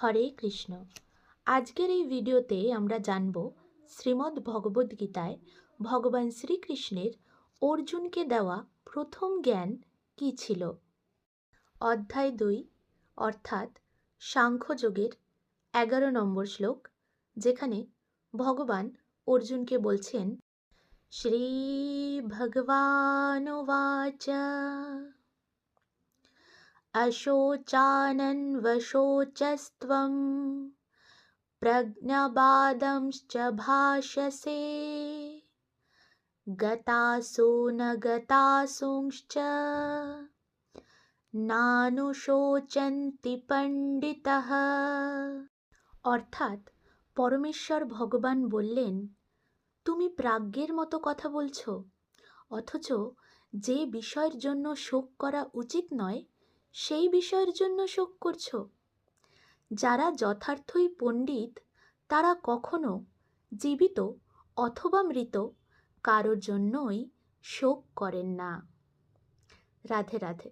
হরে কৃষ্ণ। আজকের এই ভিডিওতে আমরা জানব শ্রীমদ্ ভগবদ্গীতায় ভগবান শ্রীকৃষ্ণের অর্জুনকে দেওয়া প্রথম জ্ঞান কী ছিল। অধ্যায় 2 অর্থাৎ সাংখ্যযোগের 11 নম্বর শ্লোক, যেখানে ভগবান অর্জুনকে বলছেন, শ্রী ভগবানুবাচ अशोचानन्वशोचस्त्वं प्रज्ञावादंश्च भाषसे गतासु न गतासूंश्च নানুশোচন্তি পণ্ডিতঃ। অর্থাৎ পরমেশ্বর ভগবান বললেন, তুমি প্রাজ্ঞের মতো কথা বলছো, অথচ যে বিষয়ের জন্য শোক করা উচিত নয় সেই বিষয়ের জন্য শোক করছো। যারা যথার্থই পণ্ডিত তারা কখনো জীবিত অথবা মৃত কারোর জন্যই শোক করেন না। রাধে রাধে।